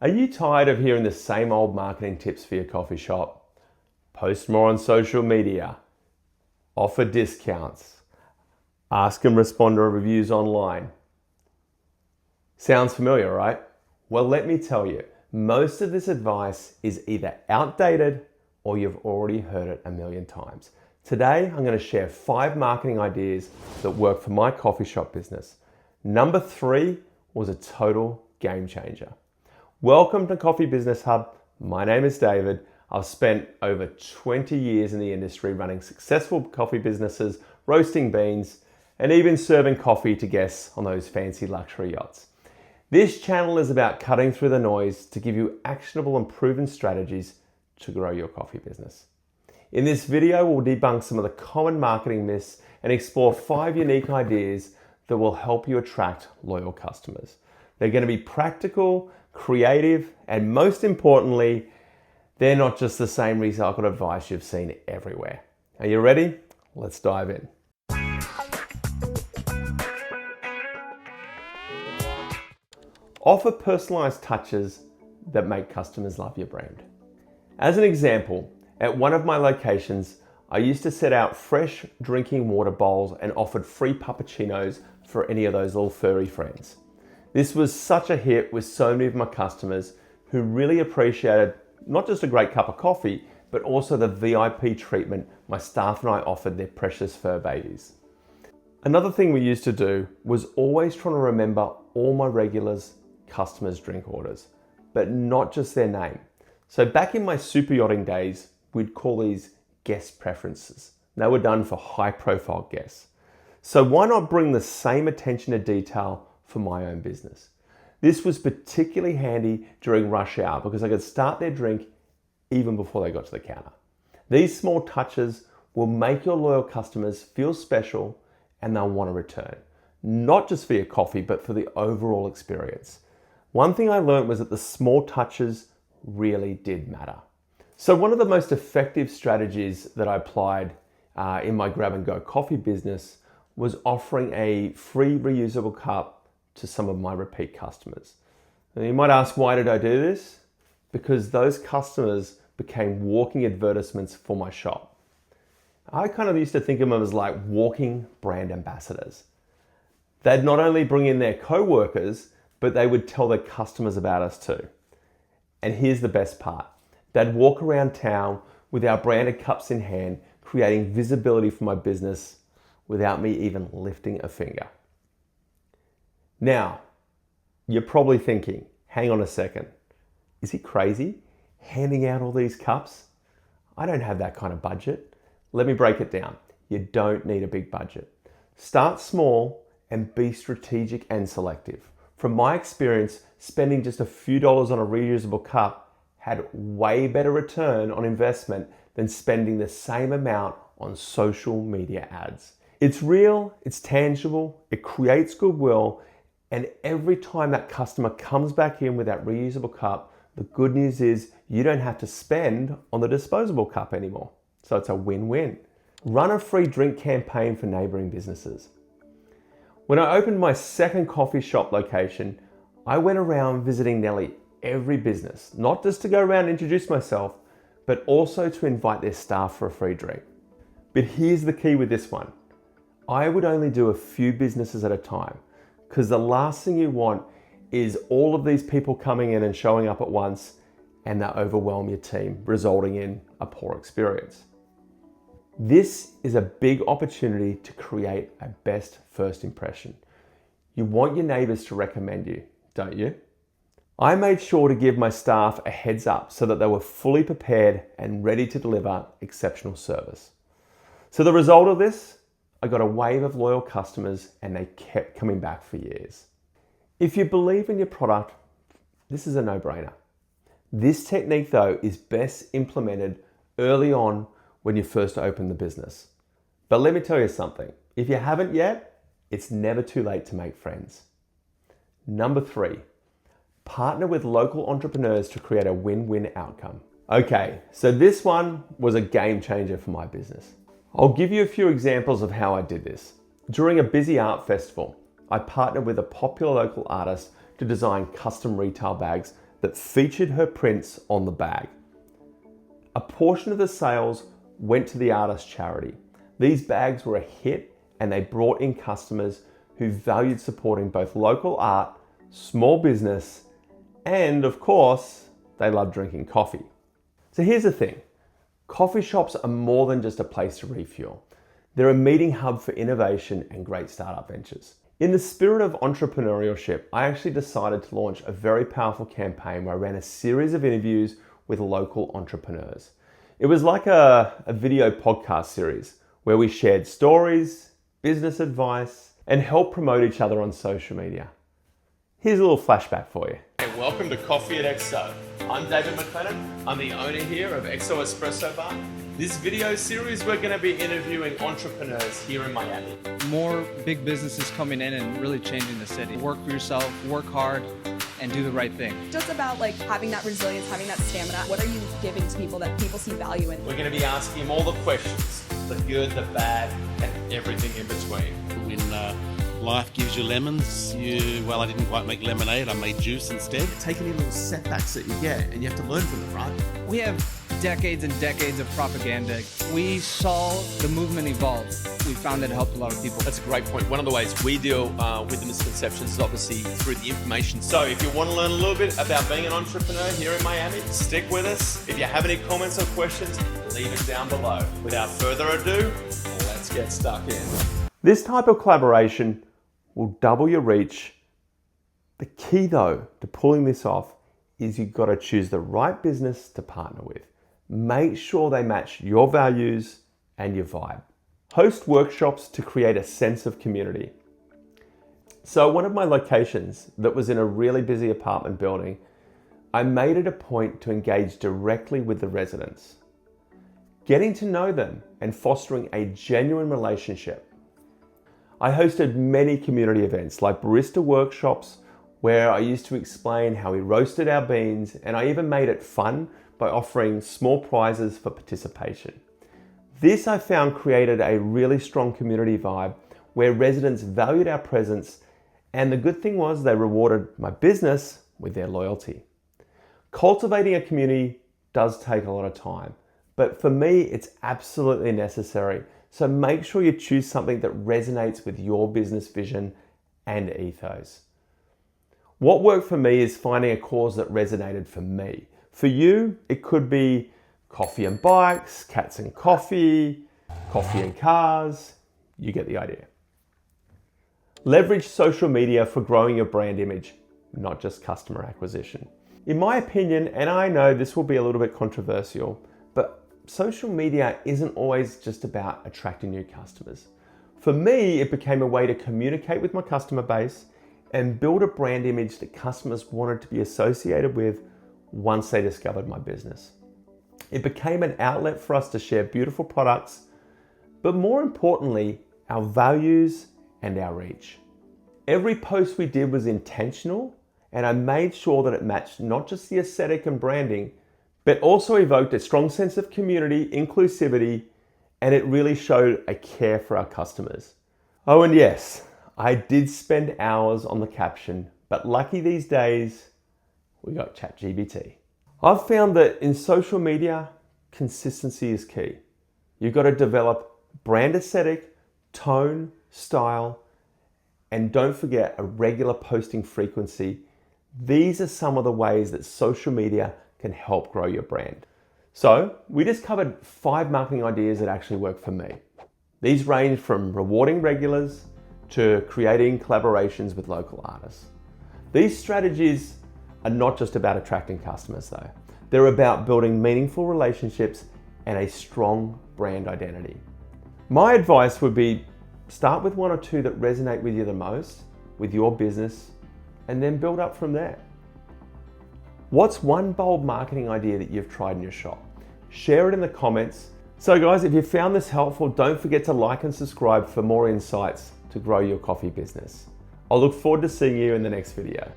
Are you tired of hearing the same old marketing tips for your coffee shop? Post more on social media, offer discounts, ask and respond to reviews online. Sounds familiar, right? Well, let me tell you, most of this advice is either outdated or you've already heard it a million times. Today, I'm going to share 5 marketing ideas that work for my coffee shop business. Number 3 was a total game changer. Welcome to Coffee Business Hub. My name is David. I've spent over 20 years in the industry running successful coffee businesses, roasting beans, and even serving coffee to guests on those fancy luxury yachts. This channel is about cutting through the noise to give you actionable and proven strategies to grow your coffee business. In this video, we'll debunk some of the common marketing myths and explore 5 unique ideas that will help you attract loyal customers. They're going to be practical, creative, and most importantly, they're not just the same recycled advice you've seen everywhere. Are you ready? Let's dive in. Offer personalized touches that make customers love your brand. As an example, at one of my locations, I used to set out fresh drinking water bowls and offered free puppuccinos for any of those little furry friends. This was such a hit with so many of my customers who really appreciated not just a great cup of coffee, but also the VIP treatment my staff and I offered their precious fur babies. Another thing we used to do was always trying to remember all my regulars' customers' drink orders, but not just their name. So back in my super yachting days, we'd call these guest preferences. They were done for high profile guests. So why not bring the same attention to detail for my own business? This was particularly handy during rush hour because I could start their drink even before they got to the counter. These small touches will make your loyal customers feel special and they'll want to return, not just for your coffee, but for the overall experience. One thing I learned was that the small touches really did matter. So one of the most effective strategies that I applied in my grab and go coffee business was offering a free reusable cup to some of my repeat customers. And you might ask, why did I do this? Because those customers became walking advertisements for my shop. I kind of used to think of them as like walking brand ambassadors. They'd not only bring in their co-workers, but they would tell their customers about us too. And here's the best part. They'd walk around town with our branded cups in hand, creating visibility for my business without me even lifting a finger. Now, you're probably thinking, hang on a second, is he crazy? Handing out all these cups? I don't have that kind of budget. Let me break it down. You don't need a big budget. Start small and be strategic and selective. From my experience, spending just a few dollars on a reusable cup had way better return on investment than spending the same amount on social media ads. It's real, it's tangible, it creates goodwill, and every time that customer comes back in with that reusable cup, the good news is you don't have to spend on the disposable cup anymore. So it's a win-win. Run a free drink campaign for neighboring businesses. When I opened my second coffee shop location, I went around visiting nearly every business, not just to go around and introduce myself, but also to invite their staff for a free drink. But here's the key with this one. I would only do a few businesses at a time, because the last thing you want is all of these people coming in and showing up at once and that overwhelm your team, resulting in a poor experience. This is a big opportunity to create a best first impression. You want your neighbors to recommend you, don't you? I made sure to give my staff a heads up so that they were fully prepared and ready to deliver exceptional service. So the result of this, I got a wave of loyal customers and they kept coming back for years. If you believe in your product, this is a no-brainer. This technique though is best implemented early on when you first open the business. But let me tell you something, if you haven't yet, it's never too late to make friends. Number 3, partner with local entrepreneurs to create a win-win outcome. Okay, so this one was a game changer for my business. I'll give you a few examples of how I did this. During a busy art festival, I partnered with a popular local artist to design custom retail bags that featured her prints on the bag. A portion of the sales went to the artist charity. These bags were a hit and they brought in customers who valued supporting both local art, small business, and of course, they love drinking coffee. So here's the thing. Coffee shops are more than just a place to refuel. They're a meeting hub for innovation and great startup ventures. In the spirit of entrepreneurship, I actually decided to launch a very powerful campaign where I ran a series of interviews with local entrepreneurs. It was like a video podcast series where we shared stories, business advice, and helped promote each other on social media. Here's a little flashback for you. Hey, welcome to Coffee at XO. I'm David McLennan. I'm the owner here of XO Espresso Bar. This video series, we're going to be interviewing entrepreneurs here in Miami. More big businesses coming in and really changing the city. Work for yourself, work hard, and do the right thing. Just about like having that resilience, having that stamina. What are you giving to people that people see value in? We're going to be asking him all the questions, the good, the bad, and everything in between. When life gives you lemons, I didn't quite make lemonade, I made juice instead. Take any little setbacks that you get and you have to learn from them, right? We have decades and decades of propaganda. We saw the movement evolve. We found that it helped a lot of people. That's a great point. One of the ways we deal with the misconceptions is obviously through the information. So if you want to learn a little bit about being an entrepreneur here in Miami, stick with us. If you have any comments or questions, leave it down below. Without further ado, let's get stuck in. This type of collaboration will double your reach. The key though to pulling this off is you've got to choose the right business to partner with. Make sure they match your values and your vibe. Host workshops to create a sense of community. So one of my locations that was in a really busy apartment building, I made it a point to engage directly with the residents, getting to know them and fostering a genuine relationship. I hosted many community events like barista workshops where I used to explain how we roasted our beans, and I even made it fun by offering small prizes for participation. This I found created a really strong community vibe where residents valued our presence, and the good thing was they rewarded my business with their loyalty. Cultivating a community does take a lot of time, but for me it's absolutely necessary. So make sure you choose something that resonates with your business vision and ethos. What worked for me is finding a cause that resonated for me. For you, it could be coffee and bikes, cats and coffee, coffee and cars. You get the idea. Leverage social media for growing your brand image, not just customer acquisition. In my opinion, and I know this will be a little bit controversial, but social media isn't always just about attracting new customers. For me, it became a way to communicate with my customer base and build a brand image that customers wanted to be associated with once they discovered my business. It became an outlet for us to share beautiful products, but more importantly, our values and our reach. Every post we did was intentional, and I made sure that it matched not just the aesthetic and branding, but also evoked a strong sense of community, inclusivity, and it really showed a care for our customers. Oh, and yes, I did spend hours on the caption, but lucky these days, we got ChatGPT. I've found that in social media, consistency is key. You've got to develop brand aesthetic, tone, style, and don't forget a regular posting frequency. These are some of the ways that social media can help grow your brand. So we just covered 5 marketing ideas that actually work for me. These range from rewarding regulars to creating collaborations with local artists. These strategies are not just about attracting customers though. They're about building meaningful relationships and a strong brand identity. My advice would be start with 1 or 2 that resonate with you the most, with your business, and then build up from there. What's one bold marketing idea that you've tried in your shop? Share it in the comments. So guys, if you found this helpful, don't forget to like and subscribe for more insights to grow your coffee business. I'll look forward to seeing you in the next video.